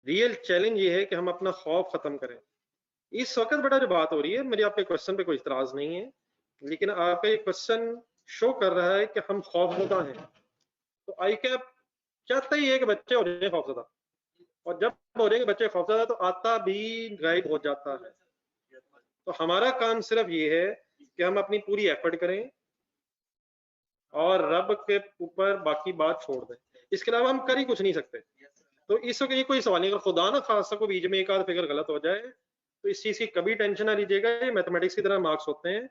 Real challenge ये है कि हम अपना खौफ खत्म करें। इस वक्त बड़ा जो बात हो रही है, मेरी आपके क्वेश्चन पे कोई इतराज नहीं है, लेकिन आपका ये क्वेश्चन शो कर रहा है कि हम खौफजदा हैं। तो ICAP चाहता ही है कि बच्चे हो जाए खौफजदा, और जब हो जाएंगे बच्चे खौफजदा तो आता भी गायब हो जाता है। तो हमारा काम सिर्फ ये है कि हम अपनी पूरी एफर्ट करें और रब के ऊपर बाकी बात छोड़ दें। इसके अलावा हम कर ही कुछ नहीं सकते। तो इस वक्त ये कोई सवाल नहीं, अगर खुदा ना खासा को बीच में एक आध फिगर गलत हो जाए तो इस चीज की कभी टेंशन ना लीजिएगा। ये मैथमेटिक्स की तरह मार्क्स होते हैं,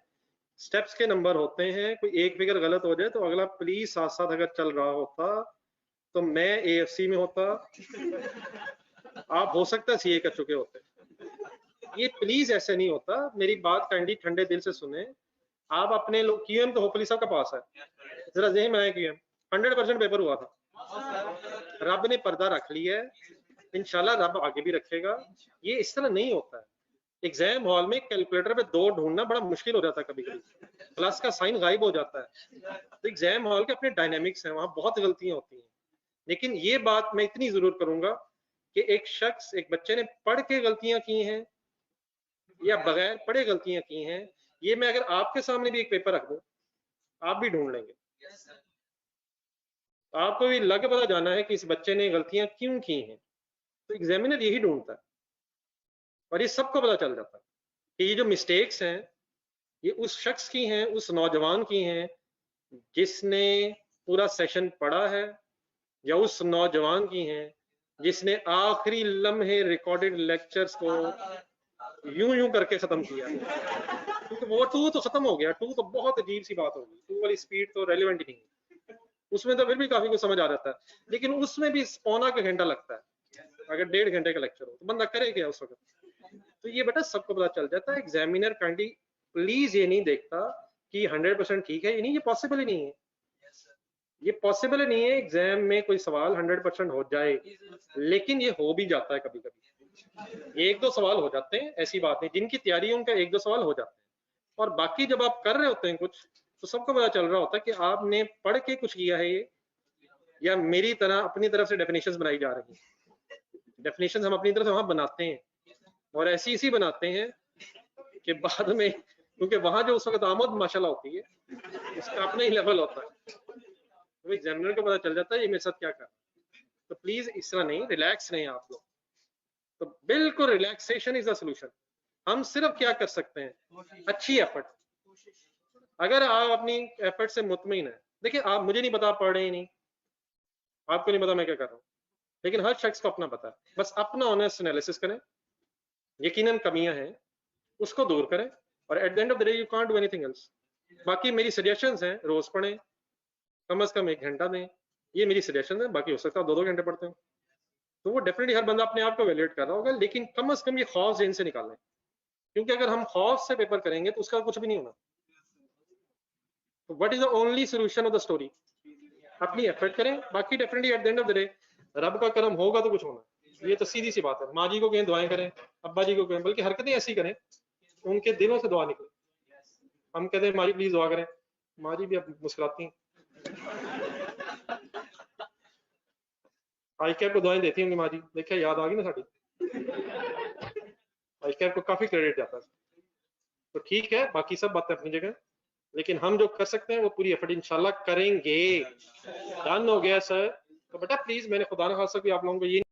स्टेप्स के नंबर होते हैं। कोई एक फिगर गलत हो जाए तो अगला प्लीज साथ साथ अगर चल रहा होता तो मैं AFC में होता, आप हो सकता है CA कर चुके होते। ये प्लीज ऐसे नहीं होता, मेरी बात काइंडली ठंडे दिल से सुने। आप अपने लोग QM तो होपफुली सबका पास है, जरा जेहन में QM 100% पेपर हुआ था। रब ने पर्दा रख लिया है, इंशाल्लाह रब आगे भी रखेगा। ये इस तरह नहीं होता है। एग्जाम हॉल में कैलकुलेटर पे 2 ढूंढना बड़ा मुश्किल हो जाता है, कभी कभी प्लस का साइन गायब हो जाता है। तो एग्जाम हॉल के अपने डायनेमिक्स हैं, वहां बहुत गलतियां होती हैं। लेकिन ये बात मैं इतनी जरूर करूंगा कि एक बच्चे ने पढ़ के गलतियां की हैं या बगैर पढ़े गलतियां की हैं, ये मैं अगर आपके सामने भी एक पेपर रख दूं आप भी ढूंढ लेंगे। आपको भी लग पता जाना है कि इस बच्चे ने गलतियां क्यों की हैं। तो एग्जामिनर यही ढूंढता है और ये सबको पता चल जाता है कि ये जो मिस्टेक्स हैं ये उस शख्स की हैं, उस नौजवान की हैं जिसने पूरा सेशन पढ़ा है, या उस नौजवान की हैं जिसने आखिरी लम्हे रिकॉर्डेड लेक्चर्स को यूं यूं करके खत्म किया। क्योंकि वो 2 तो खत्म हो गया, 2 तो बहुत अजीब सी बात होगी, 2 वाली स्पीड तो रेलिवेंट ही नहीं। उसमें तो फिर भी काफी कुछ समझ आ जाता है, लेकिन उसमें भी पौना का घंटा लगता है। अगर 1.5 घंटे का लेक्चर हो तो बंदा करे क्या उस वक्त। तो ये बेटा सबको पता चल जाता है। एग्जामिनर काइंडली प्लीज ये नहीं देखता कि 100% ठीक है, ये नहीं, ये पॉसिबल ही नहीं है। ये पॉसिबल ही नहीं है एग्जाम में कोई सवाल 100% हो जाए, लेकिन ये हो भी जाता है कभी कभी। 1-2 सवाल हो जाते हैं, ऐसी बात नहीं। जिनकी तैयारी है उनका 1-2 सवाल हो जाते हैं, और बाकी जब आप कर रहे होते हैं कुछ तो सबको पता चल रहा होता है कि आपने पढ़ के कुछ किया है ये, या मेरी तरह अपनी तरफ से डेफिनेशंस बनाई जा रही हैं। डेफिनेशंस हम अपनी तरफ से वहां बनाते हैं, और ऐसी इसी बनाते हैं कि बाद में, क्योंकि वहां जो उस वक्त आमद माशाल्लाह होती है उसका अपना ही लेवल होता है, तो एग्जामिनर को पता चल जाता है ये मेरे साथ क्या कर। तो प्लीज इस तरह नहीं, रिलैक्स नहीं आप लोग। तो बिल्कुल रिलैक्सेशन इज द सोल्यूशन। हम सिर्फ क्या कर सकते हैं, अच्छी एफर्ट। अगर आप अपनी एफर्ट से मुतमईन है, देखिए आप, मुझे नहीं पता, आप पढ़ रहे ही नहीं, आपको नहीं पता मैं क्या कर रहा हूँ, लेकिन हर शख्स को अपना पता है। बस अपना ऑनेस्ट एनालिसिस करें, यकीनन कमियां हैं उसको दूर करें, और at the end of the day you can't do anything else. बाकी मेरी सजेशंस हैं, रोज पढ़ें, कम से कम 1 घंटा दें, ये मेरी सजेशन है। बाकी हो सकता है 2-2 घंटे पढ़ते हो, तो वो डेफिनेटली हर बंदा अपने आप को वैल्यूएट कर रहा होगा, लेकिन कम से कम ये खौफ जेहन से निकालें, क्योंकि अगर हम खौफ से पेपर करेंगे तो उसका कुछ भी नहीं होना। तो what is the only solution of the story, अपनी एफर्ट करें, बाकी definitely at the end of the day रब का करम होगा तो कुछ होना। ये तो सीधी सी बात है। माँ जी को कहें दुआएं करें, अब्बा जी को कहें, बल्कि हरकतें ऐसी करें उनके दिलों से दुआ निकले। हम कहते हैं माँ जी प्लीज दुआ करें, माँ जी भी अब मुस्कुराती हैं। ICAP को दुआएं देती होंगी माँ जी, देखिए याद आ गई ना साड़ी। ICAP को काफी क्रेडिट जाता है। तो ठीक है, बाकी सब बातें अपनी जगह, लेकिन हम जो कर सकते हैं वो पूरी एफर्ट इंशाल्लाह करेंगे। डन हो गया सर। तो बेटा प्लीज, मैंने खुदा न खासा भी आप लोगों को ये